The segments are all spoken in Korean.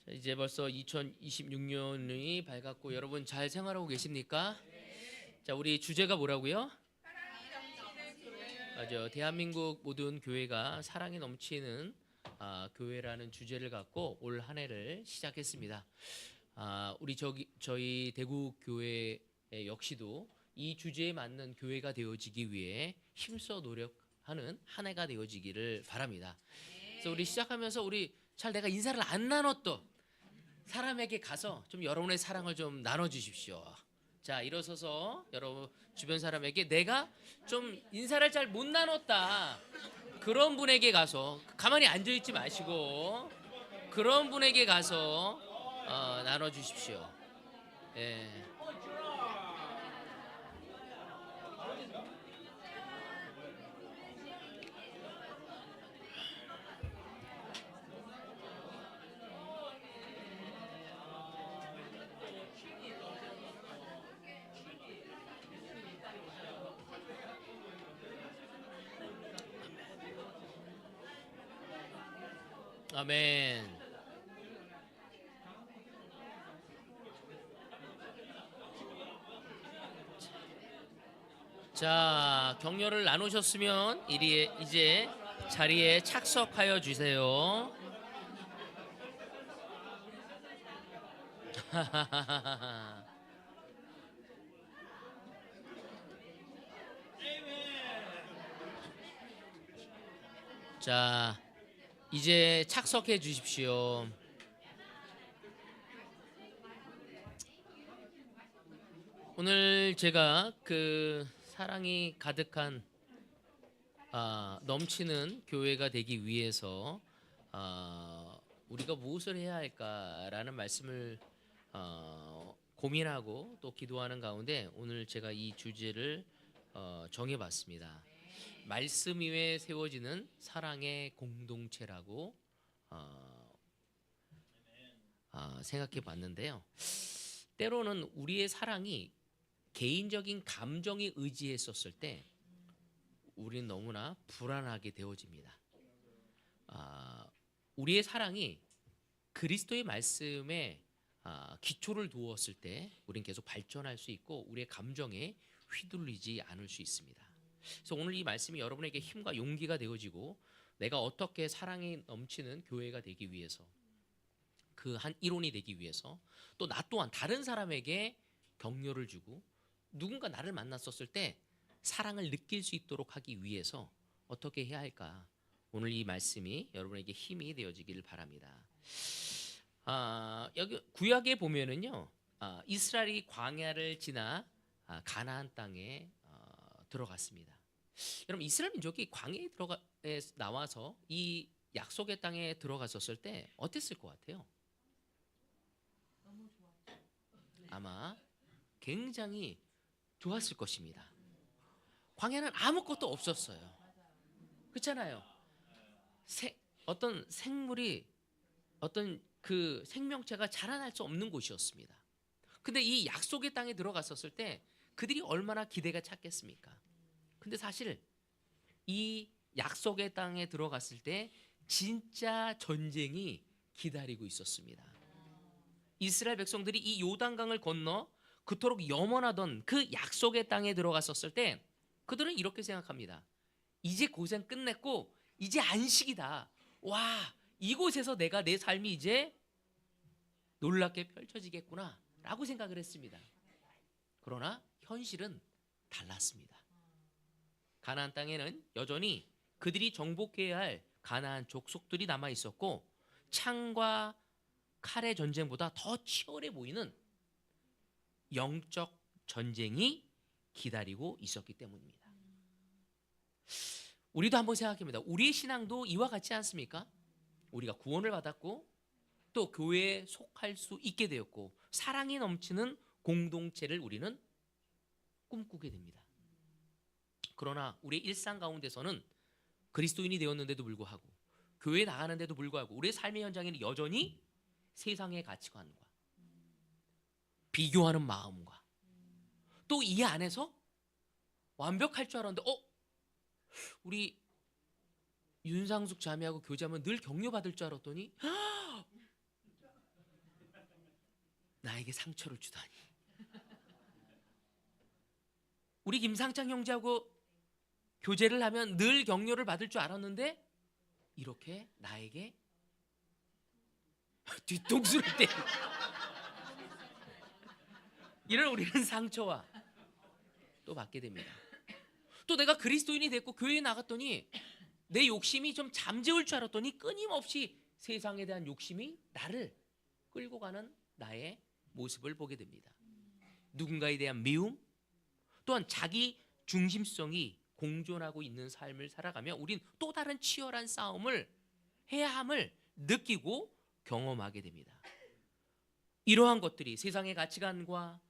자, 이제 벌써 2026년이 밝았고 여러분 잘 생활하고 계십니까? 자, 우리 주제가 뭐라고요? 맞아요. 대한민국 모든 교회가 사랑이 넘치는 교회라는 주제를 갖고 올 한 해를 시작했습니다. 우리 저희 대구 교회 역시도 이 주제에 맞는 교회가 되어지기 위해 힘써 노력하는 한 해가 되어지기를 바랍니다. 그래서 우리 시작하면서 우리 잘 내가 인사를 안 나눴던 사람에게 가서 좀 여러분의 사랑을 좀 나눠 주십시오. 자, 일어서서 여러분 주변 사람에게 내가 좀 인사를 잘 못 나눴다, 그런 분에게 가서 가만히 앉아 있지 마시고 그런 분에게 가서 나눠 주십시오. 예. 아멘. 자, 격려를 나누셨으면 이제 자리에 착석하여 주세요. 자, 이제 착석해 주십시오. 오늘 제가 그 사랑이 가득한 넘치는 교회가 되기 위해서 우리가 무엇을 해야 할까라는 말씀을 고민하고 또 기도하는 가운데 오늘 제가 이 주제를 정해봤습니다. 말씀 위에 세워지는 사랑의 공동체라고 생각해 봤는데요. 때로는 우리의 사랑이 개인적인 감정에 의지했었을 때 우리는 너무나 불안하게 되어집니다. 우리의 사랑이 그리스도의 말씀에 기초를 두었을 때 우리는 계속 발전할 수 있고 우리의 감정에 휘둘리지 않을 수 있습니다. 그래서 오늘 이 말씀이 여러분에게 힘과 용기가 되어지고 내가 어떻게 사랑이 넘치는 교회가 되기 위해서, 그 한 일원이 되기 위해서, 또 나 또한 다른 사람에게 격려를 주고 누군가 나를 만났었을 때 사랑을 느낄 수 있도록 하기 위해서 어떻게 해야 할까? 오늘 이 말씀이 여러분에게 힘이 되어지기를 바랍니다. 여기 구약에 보면은요, 이스라엘이 광야를 지나 가나안 땅에 들어갔습니다. 여러분, 이스라엘 민족이 광야에 나와서 이 약속의 땅에 들어갔었을 때 어땠을 것 같아요? 아마 굉장히 좋았을 것입니다. 광야는 아무것도 없었어요. 그렇잖아요. 어떤 생물이, 어떤 그 생명체가 자라날 수 없는 곳이었습니다. 근데 이 약속의 땅에 들어갔었을 때 그들이 얼마나 기대가 찼겠습니까? 근데 사실 이 약속의 땅에 들어갔을 때 진짜 전쟁이 기다리고 있었습니다. 이스라엘 백성들이 이 요단강을 건너 그토록 염원하던 그 약속의 땅에 들어갔었을 때 그들은 이렇게 생각합니다. 이제 고생 끝냈고 이제 안식이다. 와, 이곳에서 내가 내 삶이 이제 놀랍게 펼쳐지겠구나 라고 생각을 했습니다. 그러나 현실은 달랐습니다. 가나안 땅에는 여전히 그들이 정복해야 할 가나안 족속들이 남아 있었고 창과 칼의 전쟁보다 더 치열해 보이는 영적 전쟁이 기다리고 있었기 때문입니다. 우리도 한번 생각해봅니다. 우리의 신앙도 이와 같지 않습니까? 우리가 구원을 받았고 또 교회에 속할 수 있게 되었고 사랑이 넘치는 공동체를 우리는 꿈꾸게 됩니다. 그러나 우리의 일상 가운데서는 그리스도인이 되었는데도 불구하고 교회에 나가는데도 불구하고 우리의 삶의 현장에는 여전히 세상의 가치관과 비교하는 마음과 또 이 안에서 완벽할 줄 알았는데 우리 윤상숙 자매하고 교제하면 늘 격려받을 줄 알았더니 나에게 상처를 주다니. 우리 김상창 형제하고 교제를 하면 늘 격려를 받을 줄 알았는데 이렇게 나에게 뒤통수를 때 이런 우리는 상처와 또 받게 됩니다. 또 내가 그리스도인이 됐고 교회에 나갔더니 내 욕심이 좀 잠재울 줄 알았더니 끊임없이 세상에 대한 욕심이 나를 끌고 가는 나의 모습을 보게 됩니다. 누군가에 대한 미움, 또한 자기 중심성이 공존하고 있는 삶을 살아가며 우린 또 다른 치열한 싸움을 해야 함을 느끼고 경험하게 됩니다. 이러한 것들이 세상의 가치관과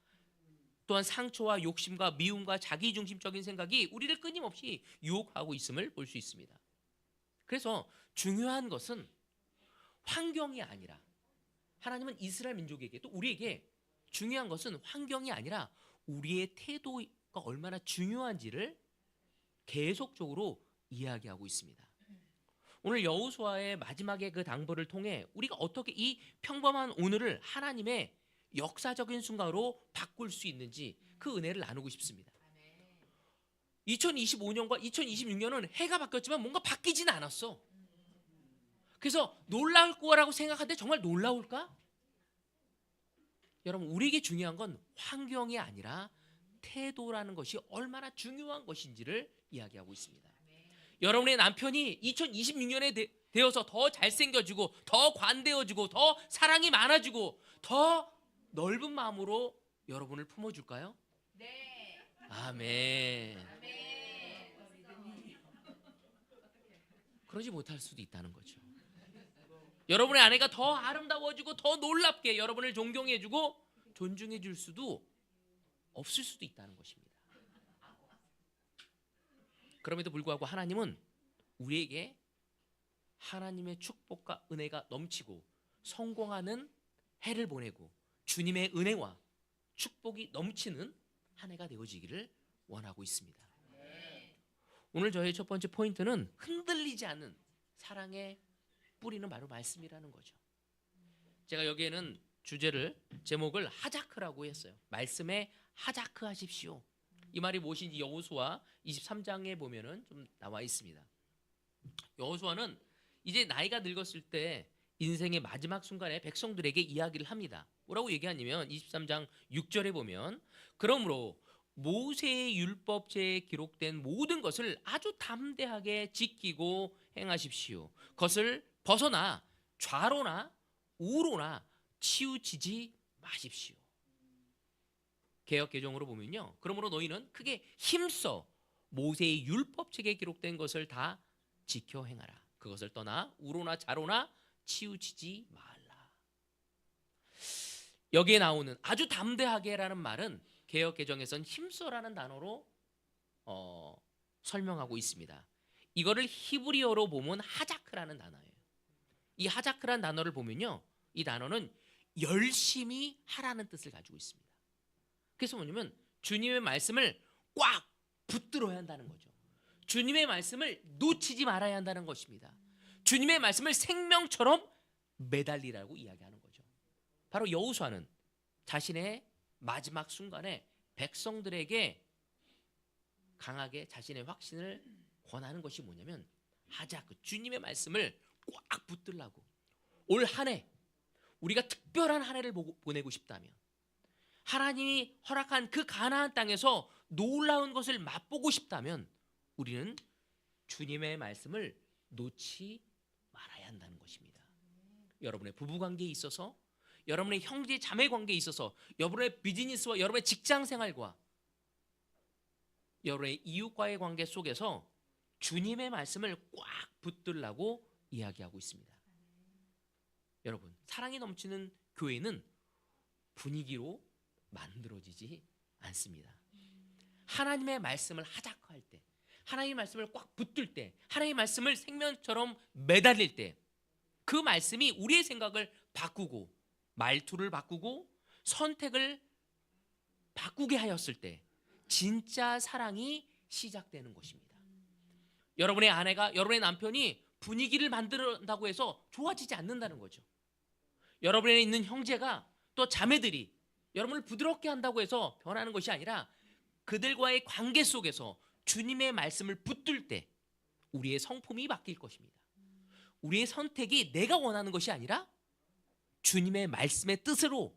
또한 상처와 욕심과 미움과 자기중심적인 생각이 우리를 끊임없이 유혹하고 있음을 볼 수 있습니다. 그래서 중요한 것은 환경이 아니라, 하나님은 이스라엘 민족에게 또 우리에게 중요한 것은 환경이 아니라 우리의 태도가 얼마나 중요한지를 계속적으로 이야기하고 있습니다. 오늘 여호수아의 마지막에 그 당부를 통해 우리가 어떻게 이 평범한 오늘을 하나님의 역사적인 순간으로 바꿀 수 있는지 그 은혜를 나누고 싶습니다. 2025년과 2026년은 해가 바뀌었지만 뭔가 바뀌지는 않았어. 그래서 놀라울 거라고 생각하는데 정말 놀라울까? 여러분, 우리에게 중요한 건 환경이 아니라 태도라는 것이 얼마나 중요한 것인지를 이야기하고 있습니다. 여러분의 남편이 2026년에 되어서 더 잘생겨지고 더 관대해지고 더 사랑이 많아지고 더 넓은 마음으로 여러분을 품어줄까요? 네. 아멘. 아멘. 그러지 못할 수도 있다는 거죠. 여러분의 아내가 더 아름다워지고 더 놀랍게 여러분을 존경해주고 존중해줄 수도 없을 수도 있다는 것입니다. 그럼에도 불구하고 하나님은 우리에게 하나님의 축복과 은혜가 넘치고 성공하는 해를 보내고 주님의 은혜와 축복이 넘치는 한 해가 되어지기를 원하고 있습니다. 오늘 저의 첫 번째 포인트는 흔들리지 않는 사랑의 뿌리는 바로 말씀이라는 거죠. 제가 여기에는 제목을 하자크라고 했어요. 말씀에 하자크 하십시오. 이 말이 무엇인지 여호수아 23장에 보면은 좀 나와 있습니다. 여호수아는 이제 나이가 늙었을 때 인생의 마지막 순간에 백성들에게 이야기를 합니다. 뭐라고 얘기하냐면 23장 6절에 보면 그러므로 모세의 율법제에 기록된 모든 것을 아주 담대하게 지키고 행하십시오. 그것을 벗어나 좌로나 우로나 치우치지 마십시오. 개역 개정으로 보면요. 그러므로 너희는 크게 힘써 모세의 율법책에 기록된 것을 다 지켜 행하라. 그것을 떠나 우로나 좌로나 치우치지 말라. 여기에 나오는 아주 담대하게라는 말은 개역 개정에서는 힘써라는 단어로 설명하고 있습니다. 이거를 히브리어로 보면 하자크라는 단어예요. 이 하자크라는 단어를 보면요. 이 단어는 열심히 하라는 뜻을 가지고 있습니다. 그래서 뭐냐면 주님의 말씀을 꽉 붙들어야 한다는 거죠. 주님의 말씀을 놓치지 말아야 한다는 것입니다. 주님의 말씀을 생명처럼 매달리라고 이야기하는 거죠. 바로 여호수아는 자신의 마지막 순간에 백성들에게 강하게 자신의 확신을 권하는 것이 뭐냐면 하자크, 주님의 말씀을 꽉 붙들라고. 올 한 해 우리가 특별한 한 해를 보내고 싶다면, 하나님이 허락한 그 가나안 땅에서 놀라운 것을 맛보고 싶다면 우리는 주님의 말씀을 놓지 말아야 한다는 것입니다. 여러분의 부부관계에 있어서, 여러분의 형제 자매 관계에 있어서, 여러분의 비즈니스와 여러분의 직장 생활과 여러분의 이웃과의 관계 속에서 주님의 말씀을 꽉 붙들라고 이야기하고 있습니다. 여러분, 사랑이 넘치는 교회는 분위기로 만들어지지 않습니다. 하나님의 말씀을 하자크할 때, 하나님의 말씀을 꽉 붙들 때, 하나님의 말씀을 생명처럼 매달릴 때, 그 말씀이 우리의 생각을 바꾸고 말투를 바꾸고 선택을 바꾸게 하였을 때 진짜 사랑이 시작되는 것입니다. 여러분의 아내가, 여러분의 남편이 분위기를 만든다고 해서 좋아지지 않는다는 거죠. 여러분에 있는 형제가 또 자매들이 여러분을 부드럽게 한다고 해서 변하는 것이 아니라 그들과의 관계 속에서 주님의 말씀을 붙들 때 우리의 성품이 바뀔 것입니다. 우리의 선택이 내가 원하는 것이 아니라 주님의 말씀의 뜻으로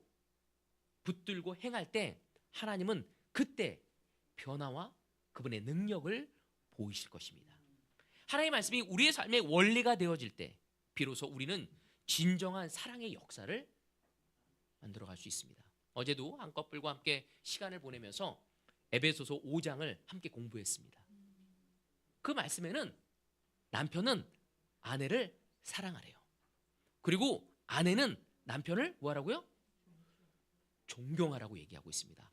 붙들고 행할 때 하나님은 그때 변화와 그분의 능력을 보이실 것입니다. 하나님의 말씀이 우리의 삶의 원리가 되어질 때 비로소 우리는 진정한 사랑의 역사를 만들어갈 수 있습니다. 어제도 한 커플과 함께 시간을 보내면서 에베소서 5장을 함께 공부했습니다. 그 말씀에는 남편은 아내를 사랑하래요. 그리고 아내는 남편을 뭐하라고요? 존경하라고 얘기하고 있습니다.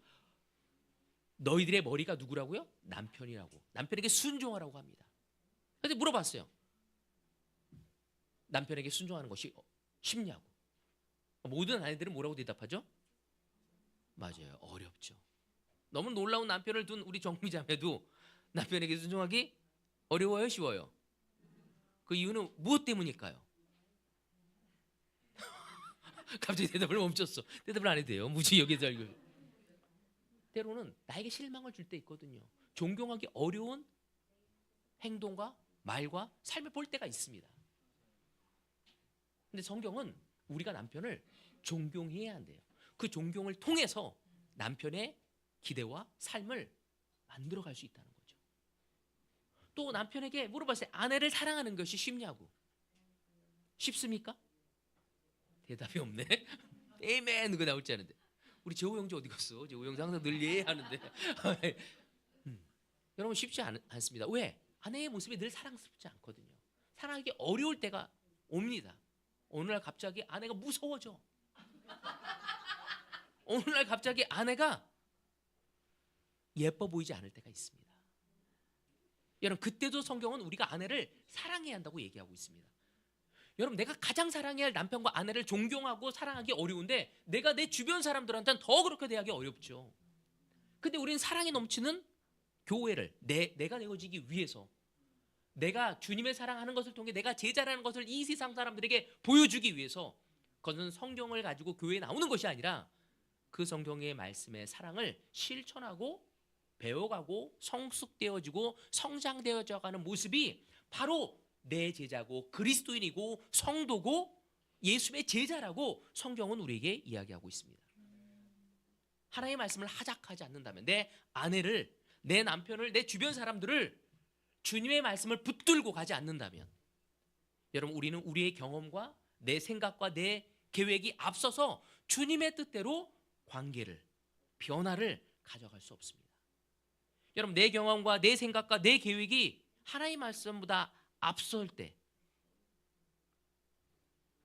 너희들의 머리가 누구라고요? 남편이라고. 남편에게 순종하라고 합니다. 그런데 물어봤어요. 남편에게 순종하는 것이 쉽냐고. 모든 아내들은 뭐라고 대답하죠? 맞아요. 어렵죠. 너무 놀라운 남편을 둔 우리 정미자매도 남편에게 순종하기 어려워요? 쉬워요? 그 이유는 무엇 때문일까요? 갑자기 대답을 멈췄어. 대답을 안 해도 돼요. 무지 여기서 알고. 때로는 나에게 실망을 줄 때 있거든요. 존경하기 어려운 행동과 말과 삶을 볼 때가 있습니다. 근데 성경은 우리가 남편을 존경해야 한대요. 그 존경을 통해서 남편의 기대와 삶을 만들어갈 수 있다는 거죠. 또 남편에게 물어봤어요. 아내를 사랑하는 것이 쉽냐고. 쉽습니까? 대답이 없네. 에이맨 그거 나올지 않은데. 우리 재호 형제 어디 갔어? 재호 형제 항상 늘 예하는데. 여러분 쉽지 않습니다. 왜? 아내의 모습이 늘 사랑스럽지 않거든요. 사랑하기 어려울 때가 옵니다. 어느 날 갑자기 아내가 무서워져. 어느 날 갑자기 아내가 예뻐 보이지 않을 때가 있습니다. 여러분 그때도 성경은 우리가 아내를 사랑해야 한다고 얘기하고 있습니다. 여러분 내가 가장 사랑해야 할 남편과 아내를 존경하고 사랑하기 어려운데 내가 내 주변 사람들한테는 더 그렇게 대하기 어렵죠. 근데 우리는 사랑이 넘치는 교회를 내가 되어지기 위해서 내가 주님의 사랑하는 것을 통해 내가 제자라는 것을 이 세상 사람들에게 보여주기 위해서 그것은 성경을 가지고 교회에 나오는 것이 아니라 그 성경의 말씀의 사랑을 실천하고 배워가고 성숙되어지고 성장되어져가는 모습이 바로 내 제자고 그리스도인이고 성도고 예수의 제자라고 성경은 우리에게 이야기하고 있습니다. 하나님의 말씀을 하작하지 않는다면 내 아내를 내 남편을 내 주변 사람들을 주님의 말씀을 붙들고 가지 않는다면 여러분 우리는 우리의 경험과 내 생각과 내 계획이 앞서서 주님의 뜻대로 관계를 변화를 가져갈 수 없습니다. 여러분 내 경험과 내 생각과 내 계획이 하나님의 말씀보다 앞설 때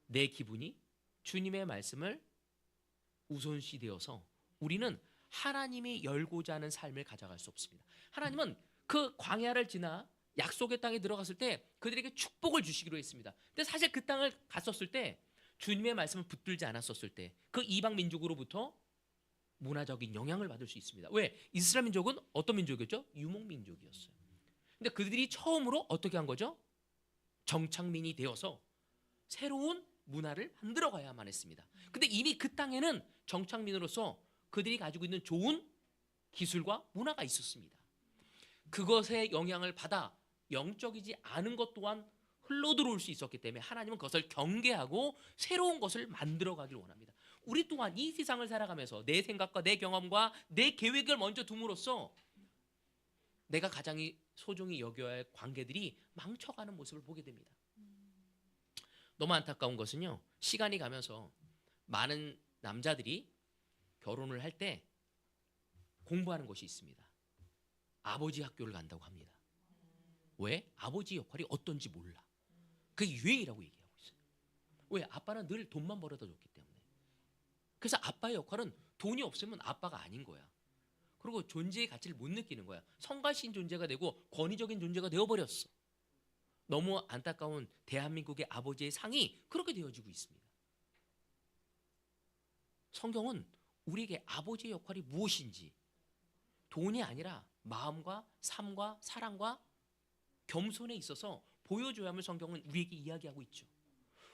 내 기분이 주님의 말씀을 우선시 되어서 우리는 하나님이 열고자 하는 삶을 가져갈 수 없습니다. 하나님은 그 광야를 지나 약속의 땅에 들어갔을 때 그들에게 축복을 주시기로 했습니다. 근데 사실 그 땅을 갔었을 때 주님의 말씀을 붙들지 않았었을 때 그 이방 민족으로부터 문화적인 영향을 받을 수 있습니다. 왜? 이스라엘 민족은 어떤 민족이었죠? 유목민족이었어요. 근데 그들이 처음으로 어떻게 한 거죠? 정착민이 되어서 새로운 문화를 만들어 가야만 했습니다. 근데 이미 그 땅에는 정착민으로서 그들이 가지고 있는 좋은 기술과 문화가 있었습니다. 그것의 영향을 받아 영적이지 않은 것 또한 흘러들어올 수 있었기 때문에 하나님은 그것을 경계하고 새로운 것을 만들어 가길 원합니다. 우리 또한 이 세상을 살아가면서 내 생각과 내 경험과 내 계획을 먼저 둠으로써 내가 가장 소중히 여겨야 할 관계들이 망쳐가는 모습을 보게 됩니다. 너무 안타까운 것은요, 시간이 가면서 많은 남자들이 결혼을 할 때 공부하는 것이 있습니다. 아버지 학교를 간다고 합니다. 왜? 아버지 역할이 어떤지 몰라. 그게 유행이라고 얘기하고 있어요. 왜? 아빠는 늘 돈만 벌어다 줬기 때문에. 그래서 아빠의 역할은 돈이 없으면 아빠가 아닌 거야. 그리고 존재의 가치를 못 느끼는 거야. 성가신 존재가 되고 권위적인 존재가 되어버렸어. 너무 안타까운 대한민국의 아버지의 상이 그렇게 되어지고 있습니다. 성경은 우리에게 아버지의 역할이 무엇인지 돈이 아니라 마음과 삶과 사랑과 겸손에 있어서 보여줘야 함을 성경은 우리에게 이야기하고 있죠.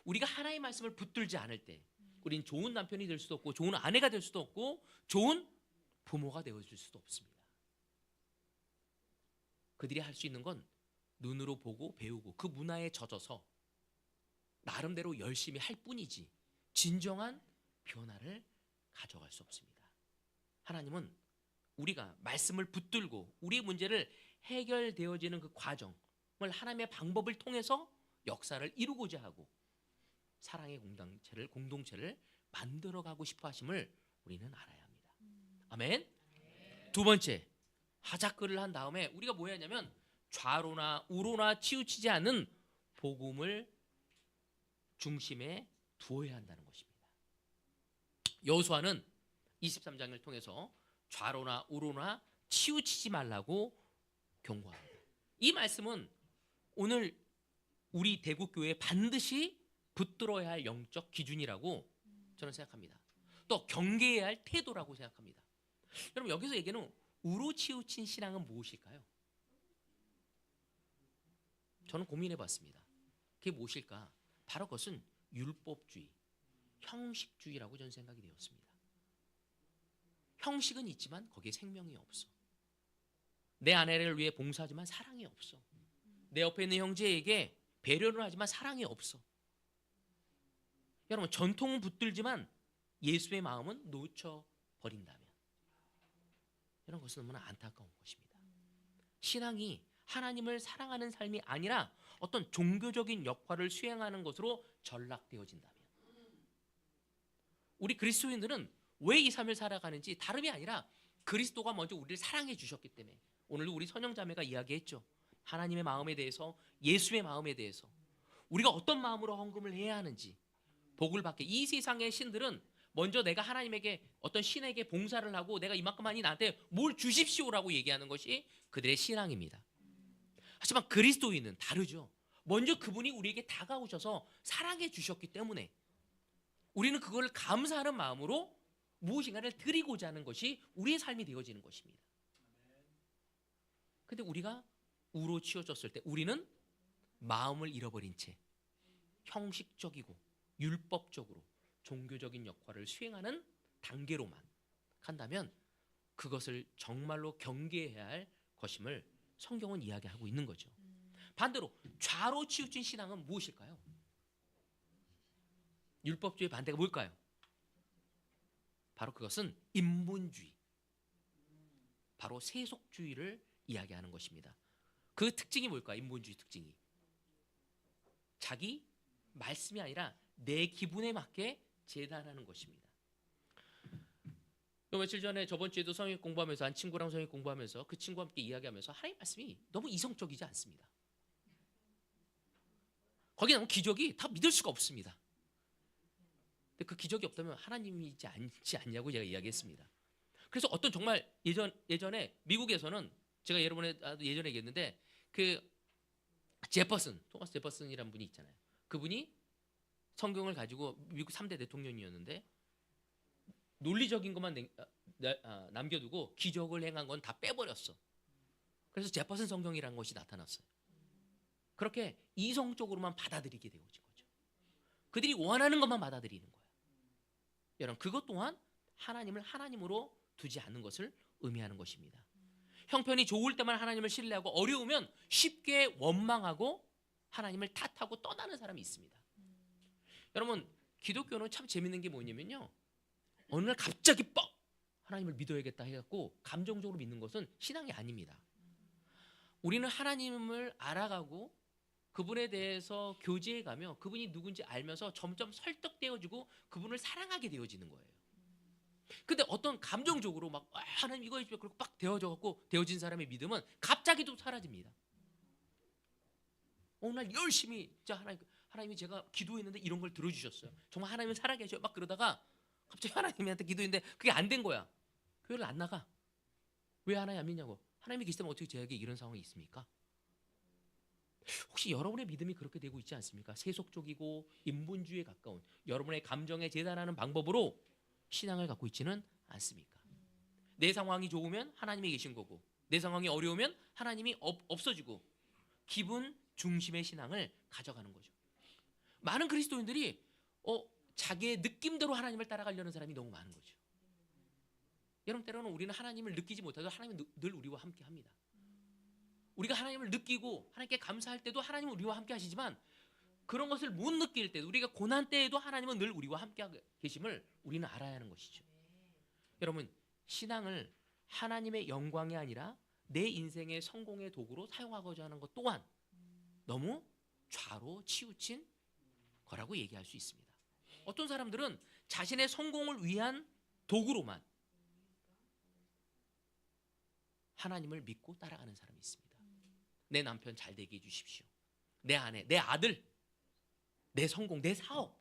우리가 하나님의 말씀을 붙들지 않을 때 우린 좋은 남편이 될 수도 없고 좋은 아내가 될 수도 없고 좋은 부모가 되어줄 수도 없습니다. 그들이 할 수 있는 건 눈으로 보고 배우고 그 문화에 젖어서 나름대로 열심히 할 뿐이지 진정한 변화를 가져갈 수 없습니다. 하나님은 우리가 말씀을 붙들고 우리의 문제를 해결되어지는 그 과정을 하나님의 방법을 통해서 역사를 이루고자 하고 사랑의 공동체를 만들어가고 싶어 하심을 우리는 알아야 합니다. 아멘. 두 번째, 하자크를 한 다음에 우리가 뭐 해야 하냐면 좌로나 우로나 치우치지 않는 복음을 중심에 두어야 한다는 것입니다. 여호수아는 23장을 통해서 좌로나 우로나 치우치지 말라고 경고합니다. 이 말씀은 오늘 우리 대구교회에 반드시 붙들어야 할 영적 기준이라고 저는 생각합니다. 또 경계해야 할 태도라고 생각합니다. 여러분, 여기서 얘기하는 우로 치우친 신앙은 무엇일까요? 저는 고민해 봤습니다. 그게 무엇일까? 바로 그것은 율법주의, 형식주의라고 저는 생각이 되었습니다. 형식은 있지만 거기에 생명이 없어. 내 아내를 위해 봉사하지만 사랑이 없어. 내 옆에 있는 형제에게 배려를 하지만 사랑이 없어. 여러분, 전통은 붙들지만 예수의 마음은 놓쳐버린다면 이런 것은 너무나 안타까운 것입니다. 신앙이 하나님을 사랑하는 삶이 아니라 어떤 종교적인 역할을 수행하는 것으로 전락되어진다면 우리 그리스도인들은 왜 이 삶을 살아가는지 다름이 아니라 그리스도가 먼저 우리를 사랑해 주셨기 때문에 오늘 우리 선영자매가 이야기했죠. 하나님의 마음에 대해서, 예수의 마음에 대해서 우리가 어떤 마음으로 헌금을 해야 하는지 복을 받게. 이 세상의 신들은 먼저 내가 하나님에게 어떤 신에게 봉사를 하고 내가 이만큼 하니 나한테 뭘 주십시오라고 얘기하는 것이 그들의 신앙입니다. 하지만 그리스도인은 다르죠. 먼저 그분이 우리에게 다가오셔서 사랑해 주셨기 때문에 우리는 그걸 감사하는 마음으로 무엇인가를 드리고자 하는 것이 우리의 삶이 되어지는 것입니다. 근데 우리가 우로 치워졌을 때 우리는 마음을 잃어버린 채 형식적이고 율법적으로 종교적인 역할을 수행하는 단계로만 간다면 그것을 정말로 경계해야 할 것임을 성경은 이야기하고 있는 거죠. 반대로 좌로 치우친 신앙은 무엇일까요? 율법주의 반대가 뭘까요? 바로 그것은 인본주의, 바로 세속주의를 이야기하는 것입니다. 그 특징이 뭘까요? 인본주의 특징이 자기 말씀이 아니라 내 기분에 맞게 재단하는 것입니다. 며칠 전에 저번 주에도 성경 공부하면서 한 친구랑 성경 공부하면서 그 친구와 함께 이야기하면서 하나님 말씀이 너무 이성적이지 않습니다. 거기에 너무 기적이 다 믿을 수가 없습니다. 근데 그 기적이 없다면 하나님이지 않지 않냐고 제가 이야기했습니다. 그래서 어떤 정말 예전에 미국에서는 제가 여러분에 예전에 얘기했는데 그 토마스 제퍼슨이라는 분이 있잖아요. 그분이 성경을 가지고 미국 3대 대통령이었는데 논리적인 것만 남겨두고 기적을 행한 건 다 빼버렸어. 그래서 제퍼슨 성경이라는 것이 나타났어요. 그렇게 이성적으로만 받아들이게 되어진 거죠. 그들이 원하는 것만 받아들이는 거예요. 여러분, 그것 또한 하나님을 하나님으로 두지 않는 것을 의미하는 것입니다. 형편이 좋을 때만 하나님을 신뢰하고 어려우면 쉽게 원망하고 하나님을 탓하고 떠나는 사람이 있습니다. 여러분, 기독교는 참 재밌는 게 뭐냐면요, 어느 날 갑자기 뻑 하나님을 믿어야겠다 해갖고 감정적으로 믿는 것은 신앙이 아닙니다. 우리는 하나님을 알아가고 그분에 대해서 교제해가며 그분이 누군지 알면서 점점 설득되어지고 그분을 사랑하게 되어지는 거예요. 근데 어떤 감정적으로 막 하나님 이거 해주세요 그리고 빡 되어진 사람의 믿음은 갑자기 또 사라집니다. 어느 날 열심히 진짜 하나님이 제가 기도했는데 이런 걸 들어주셨어요. 정말 하나님은 살아계셔요. 막 그러다가 갑자기 하나님한테 기도했는데 그게 안 된 거야. 교회를 안 나가. 왜 하나님 안 믿냐고. 하나님이 계시다면 어떻게 저에게 이런 상황이 있습니까? 혹시 여러분의 믿음이 그렇게 되고 있지 않습니까? 세속적이고 인본주의에 가까운 여러분의 감정에 재단하는 방법으로 신앙을 갖고 있지는 않습니까? 내 상황이 좋으면 하나님이 계신 거고 내 상황이 어려우면 하나님이 없어지고 기분 중심의 신앙을 가져가는 거죠. 많은 그리스도인들이 자기의 느낌대로 하나님을 따라가려는 사람이 너무 많은 거죠. 여러분, 때로는 우리는 하나님을 느끼지 못해도 하나님은 늘 우리와 함께 합니다. 우리가 하나님을 느끼고 하나님께 감사할 때도 하나님은 우리와 함께 하시지만, 그런 것을 못 느낄 때도, 우리가 고난 때에도 하나님은 늘 우리와 함께 계심을 우리는 알아야 하는 것이죠. 여러분, 신앙을 하나님의 영광이 아니라 내 인생의 성공의 도구로 사용하고자 하는 것 또한 너무 좌로 치우친 거라고 얘기할 수 있습니다. 어떤 사람들은 자신의 성공을 위한 도구로만 하나님을 믿고 따라가는 사람이 있습니다. 내 남편 잘 되게 해주십시오. 내 아내, 내 아들, 내 성공, 내 사업,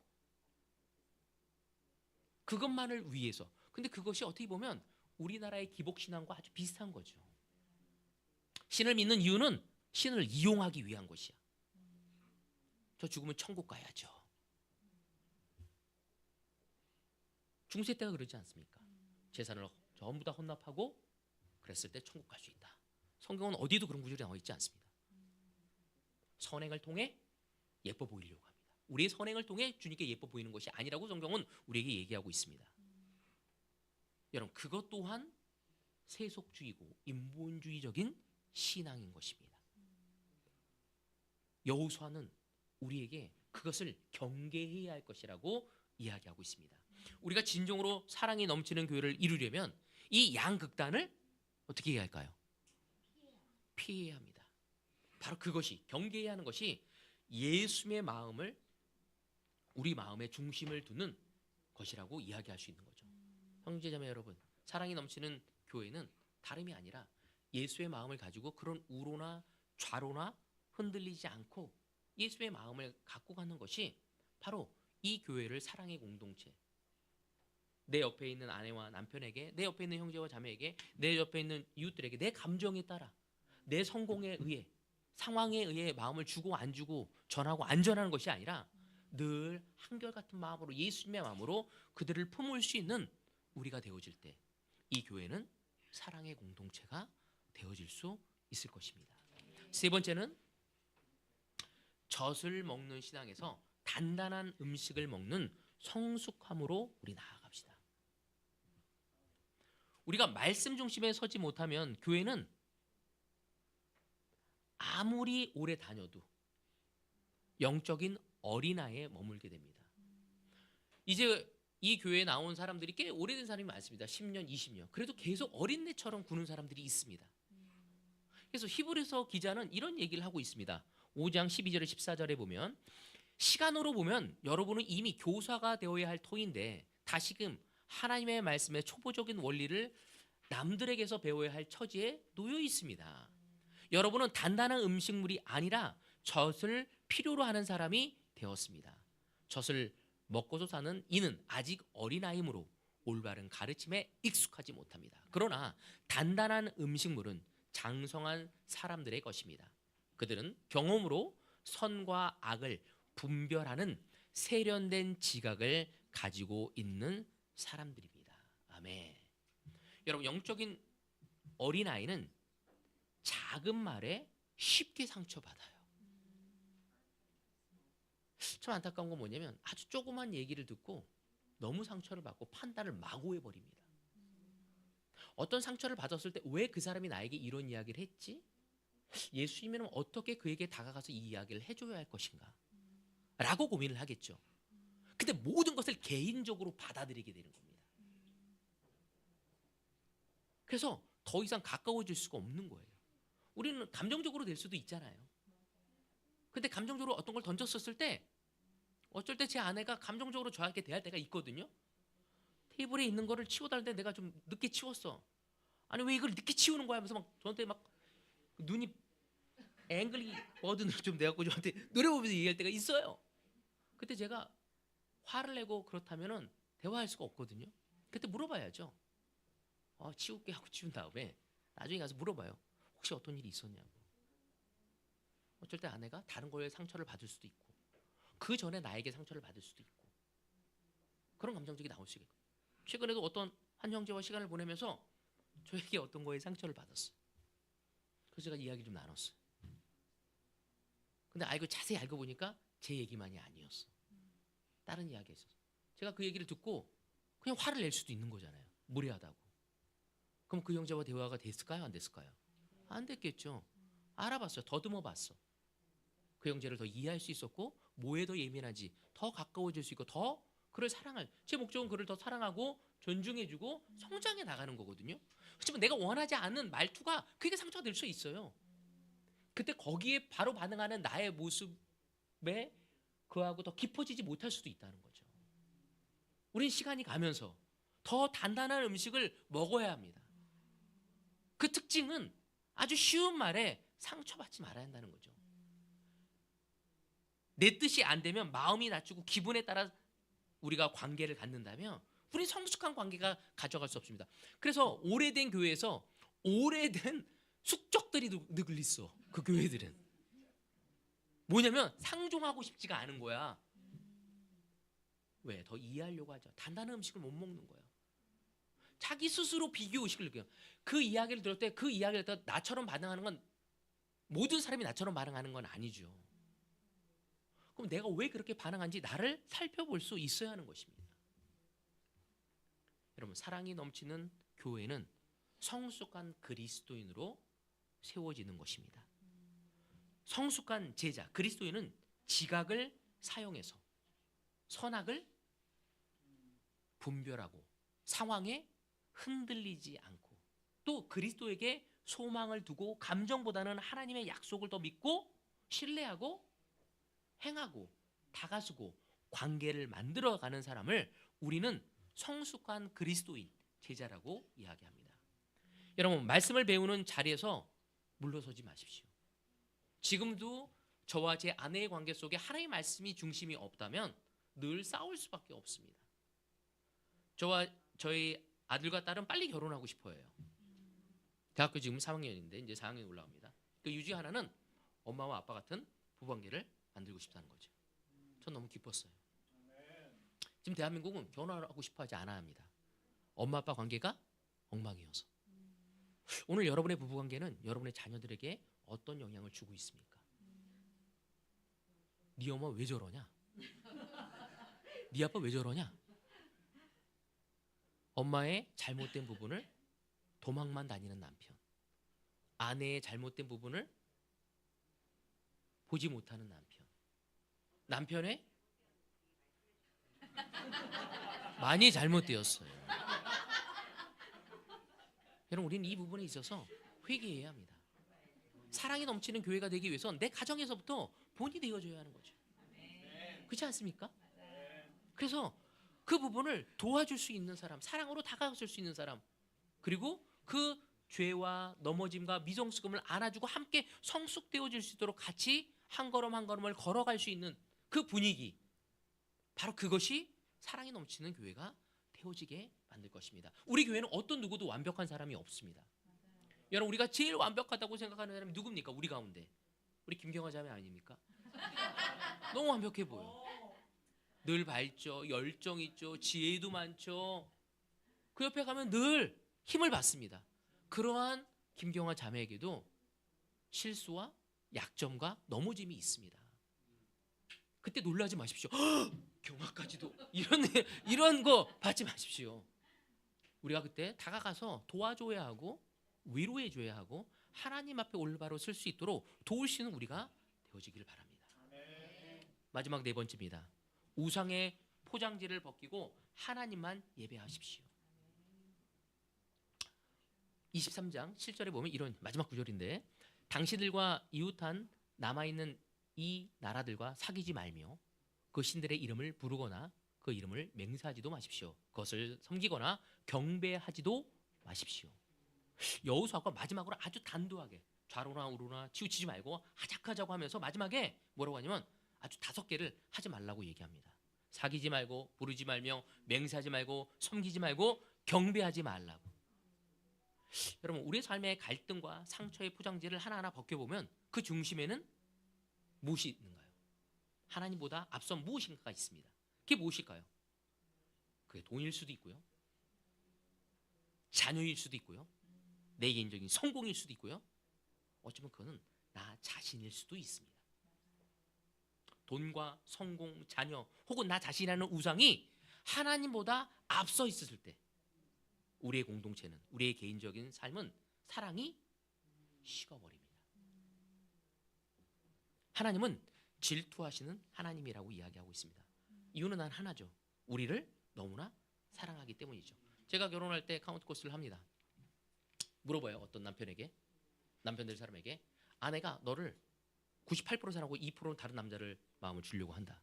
그것만을 위해서. 근데 그것이 어떻게 보면 우리나라의 기복신앙과 아주 비슷한 거죠. 신을 믿는 이유는 신을 이용하기 위한 것이야. 저 죽으면 천국 가야죠. 중세 때가 그러지 않습니까? 재산을 전부 다 헌납하고 그랬을 때 천국 갈 수 있다. 성경은 어디에도 그런 구절이 나와 있지 않습니다. 선행을 통해 예뻐 보이려고 합니다. 우리의 선행을 통해 주님께 예뻐 보이는 것이 아니라고 성경은 우리에게 얘기하고 있습니다. 여러분, 그것 또한 세속주의고 인본주의적인 신앙인 것입니다. 여호수아는 우리에게 그것을 경계해야 할 것이라고 이야기하고 있습니다. 우리가 진정으로 사랑이 넘치는 교회를 이루려면 이 양극단을 어떻게 해야 할까요? 피해야 합니다. 바로 그것이, 경계해야 하는 것이 예수의 마음을, 우리 마음의 중심을 두는 것이라고 이야기할 수 있는 거죠. 형제자매 여러분, 사랑이 넘치는 교회는 다름이 아니라 예수의 마음을 가지고 그런 우로나 좌로나 흔들리지 않고 예수의 마음을 갖고 가는 것이 바로 이 교회를 사랑의 공동체, 내 옆에 있는 아내와 남편에게, 내 옆에 있는 형제와 자매에게, 내 옆에 있는 이웃들에게 내 감정에 따라, 내 성공에 의해, 상황에 의해 마음을 주고 안 주고, 전하고 안 전하는 것이 아니라 늘 한결같은 마음으로, 예수님의 마음으로 그들을 품을 수 있는 우리가 되어질 때 이 교회는 사랑의 공동체가 되어질 수 있을 것입니다. 세 번째는 젖을 먹는 신앙에서 단단한 음식을 먹는 성숙함으로 우리 나아갑시다. 우리가 말씀 중심에 서지 못하면 교회는 아무리 오래 다녀도 영적인 어린아이에 머물게 됩니다. 이제 이 교회에 나온 사람들이 꽤 오래된 사람이 많습니다. 10년, 20년. 그래도 계속 어린애처럼 구는 사람들이 있습니다. 그래서 히브리서 기자는 이런 얘기를 하고 있습니다. 5장 12절에 14절에 보면, 시간으로 보면 여러분은 이미 교사가 되어야 할 터인데 다시금 하나님의 말씀의 초보적인 원리를 남들에게서 배워야 할 처지에 놓여 있습니다. 여러분은 단단한 음식물이 아니라 젖을 필요로 하는 사람이 되었습니다. 젖을 먹고서 사는 이는 아직 어린아이므로 올바른 가르침에 익숙하지 못합니다. 그러나 단단한 음식물은 장성한 사람들의 것입니다. 그들은 경험으로 선과 악을 분별하는 세련된 지각을 가지고 있는 사람들입니다. 아멘. 여러분, 영적인 어린아이는 작은 말에 쉽게 상처받아요. 참 안타까운 건 뭐냐면 아주 조그만 얘기를 듣고 너무 상처를 받고 판단을 마구 해버립니다. 어떤 상처를 받았을 때 왜 그 사람이 나에게 이런 이야기를 했지? 예수님은 어떻게 그에게 다가가서 이 이야기를 해줘야 할 것인가? 라고 고민을 하겠죠. 근데 모든 것을 개인적으로 받아들이게 되는 겁니다. 그래서 더 이상 가까워질 수가 없는 거예요. 우리는 감정적으로 될 수도 있잖아요. 근데 감정적으로 어떤 걸 던졌었을 때 어쩔 때 제 아내가 감정적으로 저한테 대할 때가 있거든요. 테이블에 있는 거를 치워달라는데 내가 좀 늦게 치웠어. 아니 왜 이걸 늦게 치우는 거야 하면서 막 저한테 막 눈이 앵글리 버든을 좀 내갖고 저한테 노래 보면서 얘기할 때가 있어요. 그때 제가 화를 내고 그렇다면은 대화할 수가 없거든요. 그때 물어봐야죠. 치울게 하고 치운 다음에 나중에 가서 물어봐요. 혹시 어떤 일이 있었냐고. 어쩔 때 아내가 다른 거에 상처를 받을 수도 있고 그 전에 나에게 상처를 받을 수도 있고 그런 감정적이 나올 수 있고, 최근에도 어떤 한 형제와 시간을 보내면서 저에게 어떤 거에 상처를 받았어요. 그래서 제가 이야기 좀 나눴어요. 근데 자세히 알고 보니까 제 얘기만이 아니었어. 다른 이야기가 있었어. 제가 그 얘기를 듣고 그냥 화를 낼 수도 있는 거잖아요. 무례하다고. 그럼 그 형제와 대화가 됐을까요? 안 됐을까요? 안 됐겠죠. 알아봤어요. 더듬어 봤어. 그 형제를 더 이해할 수 있었고 뭐에 더 예민한지 더 가까워질 수 있고 더 그를 사랑할 제 목적은 그를 더 사랑하고 존중해주고 성장해 나가는 거거든요. 그렇지만 내가 원하지 않은 말투가 그게 상처가 될 수 있어요. 그때 거기에 바로 반응하는 나의 모습에 그하고 더 깊어지지 못할 수도 있다는 거죠. 우린 시간이 가면서 더 단단한 음식을 먹어야 합니다. 그 특징은 아주 쉬운 말에 상처받지 말아야 한다는 거죠. 내 뜻이 안 되면 마음이 낮추고 기분에 따라 우리가 관계를 갖는다면 우리 성숙한 관계가 가져갈 수 없습니다. 그래서 오래된 교회에서 오래된 숙적들이 늘 있어. 그 교회들은 뭐냐면 상종하고 싶지가 않은 거야. 왜? 더 이해하려고 하죠. 단단한 음식을 못 먹는 거야. 자기 스스로 비교의식을 느껴요. 그 이야기를 들을 때 그 이야기를 듣다 나처럼 반응하는 건 모든 사람이 나처럼 반응하는 건 아니죠. 그럼 내가 왜 그렇게 반응한지 나를 살펴볼 수 있어야 하는 것입니다. 여러분, 사랑이 넘치는 교회는 성숙한 그리스도인으로 세워지는 것입니다. 성숙한 제자, 그리스도인은 지각을 사용해서 선악을 분별하고 상황에 흔들리지 않고 또 그리스도에게 소망을 두고 감정보다는 하나님의 약속을 더 믿고 신뢰하고 행하고 다가서고 관계를 만들어가는 사람을 우리는 성숙한 그리스도인 제자라고 이야기합니다. 여러분, 말씀을 배우는 자리에서 물러서지 마십시오. 지금도 저와 제 아내의 관계 속에 하나님의 말씀이 중심이 없다면 늘 싸울 수밖에 없습니다. 저와 저희 아들과 딸은 빨리 결혼하고 싶어 해요. 대학교 지금 3학년인데 이제 4학년에 올라갑니다. 그 이유 중 하나는 엄마와 아빠 같은 부부관계를 만들고 싶다는 거죠. 전 너무 기뻤어요. 지금 대한민국은 결혼하고 싶어 하지 않아 합니다. 엄마 아빠 관계가 엉망이어서. 오늘 여러분의 부부관계는 여러분의 자녀들에게 어떤 영향을 주고 있습니까? 네 엄마 왜 저러냐? 네 아빠 왜 저러냐? 엄마의 잘못된 부분을 도망만 다니는 남편, 아내의 잘못된 부분을 보지 못하는 남편, 남편의 많이 잘못되었어요. 여러분, 우리는 이 부분에 있어서 회개해야 합니다. 사랑이 넘치는 교회가 되기 위해서는 내 가정에서부터 본이 되어줘야 하는 거죠. 그렇지 않습니까? 그래서 그 부분을 도와줄 수 있는 사람, 사랑으로 다가설 수 있는 사람, 그리고 그 죄와 넘어짐과 미성숙음을 안아주고 함께 성숙되어질 수 있도록 같이 한 걸음 한 걸음을 걸어갈 수 있는 그 분위기, 바로 그것이 사랑이 넘치는 교회가 되어지게 만들 것입니다. 우리 교회는 어떤 누구도 완벽한 사람이 없습니다. 여러분, 우리가 제일 완벽하다고 생각하는 사람이 누굽니까? 우리 가운데 우리 김경화 자매 아닙니까? 너무 완벽해 보여. 늘 밝죠, 열정 있죠, 지혜도 많죠. 그 옆에 가면 늘 힘을 받습니다. 그러한 김경화 자매에게도 실수와 약점과 넘어짐이 있습니다. 그때 놀라지 마십시오. 경화까지도 이런 거 받지 마십시오. 우리가 그때 다가가서 도와줘야 하고 위로해줘야 하고 하나님 앞에 올바로 설 수 있도록 도울 수 있는 우리가 되어지기를 바랍니다. 마지막 네 번째입니다. 우상의 포장지를 벗기고 하나님만 예배하십시오. 23장 7절에 보면 이런 마지막 구절인데, 당신들과 이웃한 남아있는 이 나라들과 사귀지 말며 그 신들의 이름을 부르거나 그 이름을 맹세하지도 마십시오. 그것을 섬기거나 경배하지도 마십시오. 여호수아가 마지막으로 아주 단도하게 좌로나 우로나 치우치지 말고 하자하자고 하면서 마지막에 뭐라고 하냐면 아주 5개를 하지 말라고 얘기합니다. 사귀지 말고, 부르지 말며, 맹세하지 말고, 섬기지 말고, 경배하지 말라고. 여러분, 우리의 삶의 갈등과 상처의 포장지를 하나하나 벗겨보면 그 중심에는 무엇이 있는가요? 하나님보다 앞선 무엇인가가 있습니다. 그게 무엇일까요? 그게 돈일 수도 있고요, 자녀일 수도 있고요, 내 개인적인 성공일 수도 있고요, 어쩌면 그거는 나 자신일 수도 있습니다. 돈과 성공, 자녀 혹은 나 자신이라는 우상이 하나님보다 앞서 있었을 때 우리의 공동체는, 우리의 개인적인 삶은 사랑이 식어버립니다. 하나님은 질투하시는 하나님이라고 이야기하고 있습니다. 이유는 단 하나죠. 우리를 너무나 사랑하기 때문이죠. 제가 결혼할 때 카운트 코스를 합니다. 물어봐요. 어떤 남편들 사람에게, 아내가 너를 98% 사랑하고 2%는 다른 남자를 마음을 주려고 한다.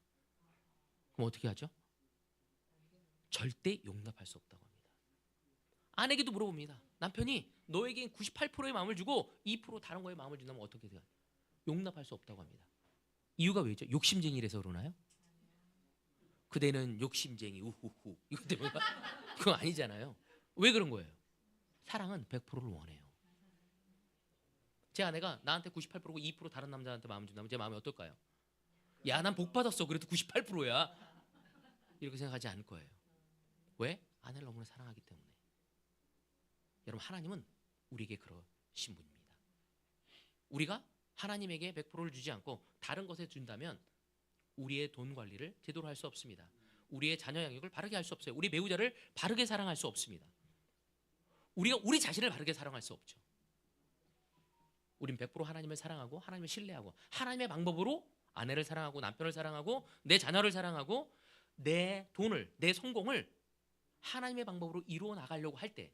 그럼 어떻게 하죠? 절대 용납할 수 없다고 합니다. 아내에게도 물어봅니다. 남편이 너에게 98%의 마음을 주고 2% 다른 거에 마음을 준다면 어떻게 돼요? 용납할 수 없다고 합니다. 이유가 왜죠? 욕심쟁이라서 그러나요? 그대는 욕심쟁이 우후후 이것 때문에 그거 아니잖아요. 왜 그런 거예요? 사랑은 100%를 원해요. 제 아내가 나한테 98%고 2% 다른 남자한테 마음 준다면 제 마음이 어떨까요? 야, 난 복 받았어. 그래도 98%야. 이렇게 생각하지 않을 거예요. 왜? 아내를 너무나 사랑하기 때문에. 여러분, 하나님은 우리에게 그러신 분입니다. 우리가 하나님에게 100%를 주지 않고 다른 것에 준다면 우리의 돈 관리를 제대로 할 수 없습니다. 우리의 자녀 양육을 바르게 할 수 없어요. 우리 배우자를 바르게 사랑할 수 없습니다. 우리가 우리 자신을 바르게 사랑할 수 없죠. 우린 100% 하나님을 사랑하고 하나님을 신뢰하고 하나님의 방법으로 아내를 사랑하고 남편을 사랑하고 내 자녀를 사랑하고 내 돈을, 내 성공을 하나님의 방법으로 이루어 나가려고 할 때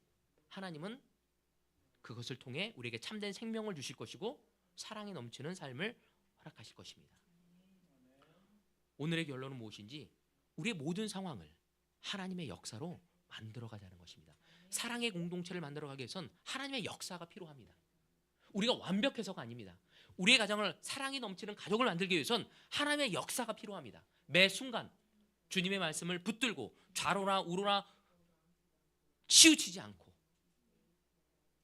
하나님은 그것을 통해 우리에게 참된 생명을 주실 것이고 사랑이 넘치는 삶을 허락하실 것입니다. 오늘의 결론은 무엇인지 우리의 모든 상황을 하나님의 역사로 만들어가자는 것입니다. 사랑의 공동체를 만들어가기 위해선 하나님의 역사가 필요합니다. 우리가 완벽해서가 아닙니다. 우리의 가정을 사랑이 넘치는 가족을 만들기 위해선 하나님의 역사가 필요합니다. 매 순간 주님의 말씀을 붙들고 좌로나 우로나 치우치지 않고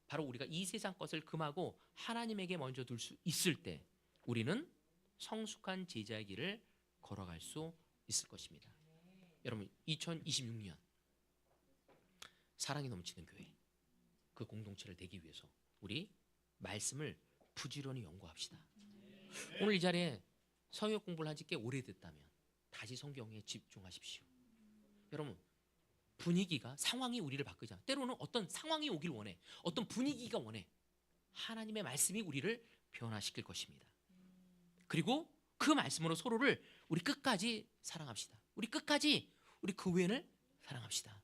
바로 우리가 이 세상 것을 금하고 하나님에게 먼저 둘 수 있을 때 우리는 성숙한 제자의 길을 걸어갈 수 있을 것입니다. 여러분, 2026년 사랑이 넘치는 교회, 그 공동체를 되기 위해서 우리 말씀을 부지런히 연구합시다. 오늘 이 자리에 성역 공부를 한 지 꽤 오래됐다면 다시 성경에 집중하십시오. 여러분, 분위기가, 상황이 우리를 바꾸지 않아. 때로는 어떤 상황이 오길 원해. 어떤 분위기가 원해. 하나님의 말씀이 우리를 변화시킬 것입니다. 그리고 그 말씀으로 서로를 우리 끝까지 사랑합시다. 우리 끝까지 우리 교회를 사랑합시다.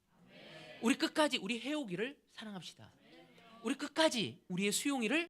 우리 끝까지 우리 해오기를 사랑합시다. 우리 끝까지 우리의 수용이를